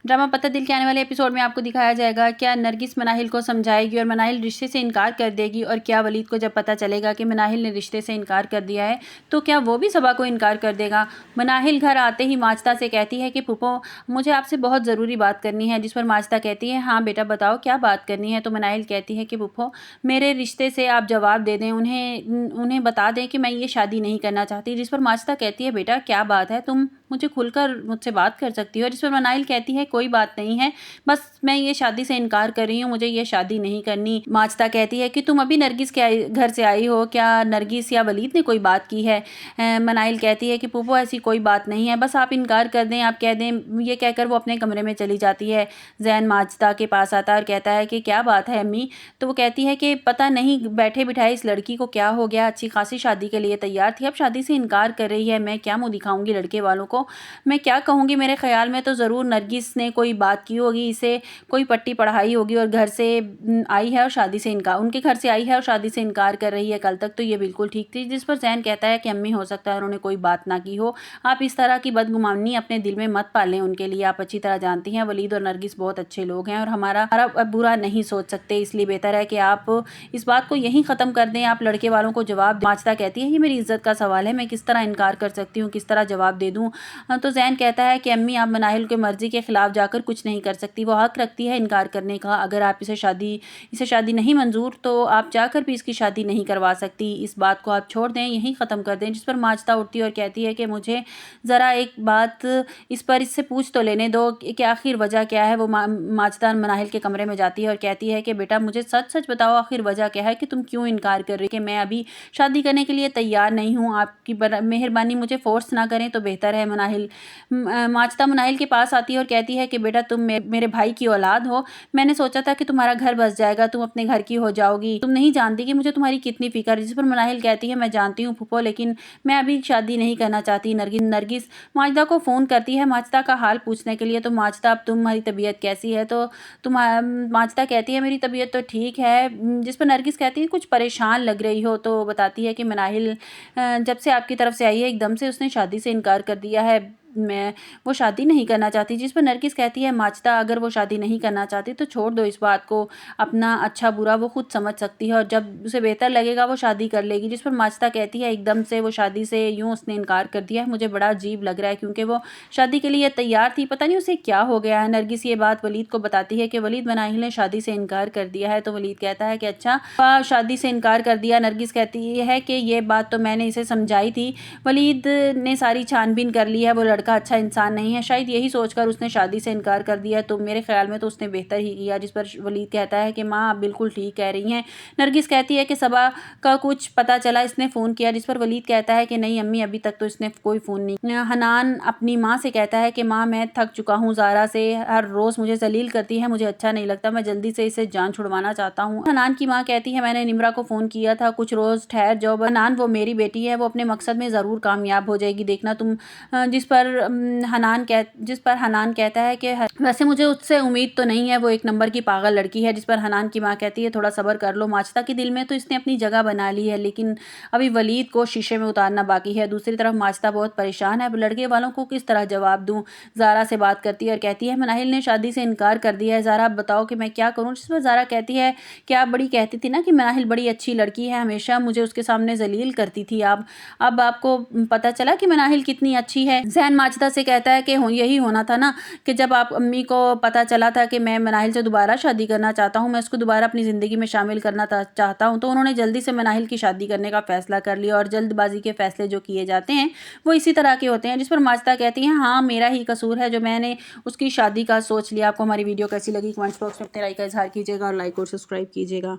Drama पत्ता दिल के आने वाले एपिसोड में आपको दिखाया जाएगा क्या नरगिस मनाहिल को समझाएगी और मनाहिल रिश्ते से इनकार कर देगी, और क्या वलीद को जब पता चलेगा कि मनाहिल ने रिश्ते से इनकार कर दिया है तो क्या वो भी सबा को इनकार कर देगा। मनाहिल घर आते ही माजदा से कहती है कि फूफो मुझे आपसे बहुत ज़रूरी बात करनी है, जिस पर माजदा कहती है हाँ बेटा बताओ क्या बात करनी है। तो मनाहिल कहती है कि फूफो मेरे रिश्ते से आप जवाब दे दें, उन्हें बता दें कि मैं ये शादी नहीं करना चाहती। जिस पर माजदा कहती है बेटा क्या बात है, तुम मुझे खुलकर मुझसे बात कर सकती हो। जिस पर मनाहिल कहती है कोई बात नहीं है, बस मैं ये शादी से इनकार कर रही हूँ, मुझे ये शादी नहीं करनी। माजदा कहती है कि तुम अभी नरगिस के घर से आई हो, क्या नरगिस या वलीद ने कोई बात की है। मनाहिल कहती है कि फूफो ऐसी कोई बात नहीं है, बस आप इनकार कर दें, आप कह दें। ये कहकर वो अपने कमरे में चली जाती है। जैन माजदा के पास आता है और कहता है कि क्या बात है अम्मी। तो वो कहती है कि पता नहीं बैठे बिठाए इस लड़की को क्या हो गया, अच्छी खासी शादी के लिए तैयार थी, अब शादी से इनकार कर रही है। मैं क्या मुँह दिखाऊंगी लड़के वालों को, मैं क्या कहूँगी। मेरे ख्याल में तो ज़रूर नरगिस ने कोई बात की होगी, इसे कोई पट्टी पढ़ाई होगी और घर से आई है और शादी से इनकार, उनके घर से आई है और शादी से इनकार कर रही है। कल तक तो ये बिल्कुल ठीक थी। जिस पर जैन कहता है कि अम्मी हो सकता है उन्होंने कोई बात ना की हो, आप इस तरह की बदगुमानी अपने दिल में मत पालें उनके लिए। आप अच्छी तरह जानती हैं वलीद और नरगिस बहुत अच्छे लोग हैं और हमारा बुरा नहीं सोच सकते, इसलिए बेहतर है कि आप इस बात को यहीं ख़त्म कर दें, आप लड़के वालों को जवाब दें। माजदा कहती है ये मेरी इज्जत का सवाल है, मैं किस तरह इनकार कर सकती हूँ, किस तरह जवाब दे दूँ। तो जैन कहता है कि अम्मी आप मनाहिल के मर्ज़ी के ख़िलाफ़ जाकर कुछ नहीं कर सकती, वो हक़ रखती है इनकार करने का। अगर आप इसे शादी नहीं मंजूर तो आप जाकर भी इसकी शादी नहीं करवा सकती, इस बात को आप छोड़ दें, यहीं ख़त्म कर दें। जिस पर माजदा उठती है और कहती है कि मुझे ज़रा एक बात इससे पूछ तो लेने दो कि आखिर वजह क्या है। वो माजदा मनाहिल के कमरे में जाती है और कहती है कि बेटा मुझे सच सच बताओ आखिर वजह क्या है कि तुम क्यों इनकार कर रही हो। कि मैं अभी शादी करने के लिए तैयार नहीं हूँ, आपकी मेहरबानी मुझे फोर्स ना करें तो बेहतर है। माजदा मनाहिल के पास आती है और कहती है कि बेटा तुम मेरे भाई की औलाद हो, मैंने सोचा था कि तुम्हारा घर बस जाएगा, तुम अपने घर की हो जाओगी, तुम नहीं जानती कि मुझे तुम्हारी कितनी फिक्र है। जिस पर मनाहिल कहती है मैं जानती हूँ फूफो, लेकिन मैं अभी शादी नहीं करना चाहती। नरगिस माजदा को फ़ोन करती है माजदा का हाल पूछने के लिए। तो माजदा अब तुम्हारी तबीयत कैसी है। तो माजदा कहती है मेरी तबीयत तो ठीक है। जिस पर नरगिस कहती है कुछ परेशान लग रही हो। तो बताती है कि मनाहिल जब से आपकी तरफ से आई है एकदम से उसने शादी से इनकार कर दिया है, वो शादी नहीं करना चाहती। जिस पर नरगिस कहती है माजदा अगर वो शादी नहीं करना चाहती तो छोड़ दो इस बात को, अपना अच्छा बुरा वो खुद समझ सकती है और जब उसे बेहतर लगेगा वो शादी कर लेगी। जिस पर माजदा कहती है एकदम से वो शादी से यूँ उसने इनकार कर दिया है, मुझे बड़ा अजीब लग रहा है क्योंकि वो शादी के लिए तैयार थी, पता नहीं उसे क्या हो गया है। नरगिस ये बात वलीद को बताती है कि वलीद मनाहिल ने शादी से इनकार कर दिया है। तो वलीद कहता है कि अच्छा शादी से इनकार कर दिया। नरगिस कहती है कि ये बात तो मैंने इसे समझाई थी, वलीद ने सारी छानबीन कर ली है, वो लड़का अच्छा इंसान नहीं है, शायद यही सोचकर उसने शादी से इनकार कर दिया। तो मेरे ख्याल में तो उसने बेहतर ही किया। जिस पर वलीद कहता है कि माँ आप बिल्कुल ठीक कह रही हैं। नरगिस कहती है कि सबा का कुछ पता चला, इसने फ़ोन किया। जिस पर वलीद कहता है कि नहीं अम्मी अभी तक तो इसने कोई फ़ोन नहीं किया। हनान अपनी माँ से कहता है कि माँ मैं थक चुका हूँ, ज़ारा से हर रोज़ मुझे जलील करती है, मुझे अच्छा नहीं लगता, मैं जल्दी से इसे जान छुड़वाना चाहता हूँ। हनान की माँ कहती है मैंने निम्रा को फ़ोन किया था, कुछ रोज़ ठहर जाओ। हनान वो मेरी बेटी है, वो अपने मकसद में ज़रूर कामयाब हो जाएगी, देखना तुम। जिस पर हनान कहता है कि वैसे मुझे उससे उम्मीद तो नहीं है, वो एक नंबर की पागल लड़की है। जिस पर हनान की माँ कहती है थोड़ा सब्र कर लो, माजदा के दिल में तो इसने अपनी जगह बना ली है, लेकिन अभी वलीद को शीशे में उतारना बाकी है। दूसरी तरफ माजदा बहुत परेशान है, अब लड़के वालों को किस तरह जवाब दूँ। ज़ारा से बात करती है और कहती है मनाहिल ने शादी से इनकार कर दिया है, ज़ारा आप बताओ कि मैं क्या करूँ। जिस पर ज़ारा कहती है कि आप बड़ी कहती थी ना कि मनाहिल बड़ी अच्छी लड़की है, हमेशा मुझे उसके सामने जलील करती थी, अब आपको पता चला कि मनाहिल कितनी अच्छी है। जैन माजदा से कहता है कि यही होना था ना कि जब आप अम्मी को पता चला था कि मैं मनाहिल से दोबारा शादी करना चाहता हूँ, मैं उसको दोबारा अपनी ज़िंदगी में शामिल करना चाहता हूँ, तो उन्होंने जल्दी से मनाहिल की शादी करने का फ़ैसला कर लिया। और जल्दबाजी के फ़ैसले जो किए जाते हैं वो इसी तरह के होते हैं। जिस पर माजदा कहती हैं हाँ मेरा ही कसूर है जो मैंने उसकी शादी का सोच लिया। आपको हमारी वीडियो कैसी लगी कमेंट्स बॉक्स में अपनी राय का इजहार कीजिएगा और लाइक और सब्सक्राइब कीजिएगा।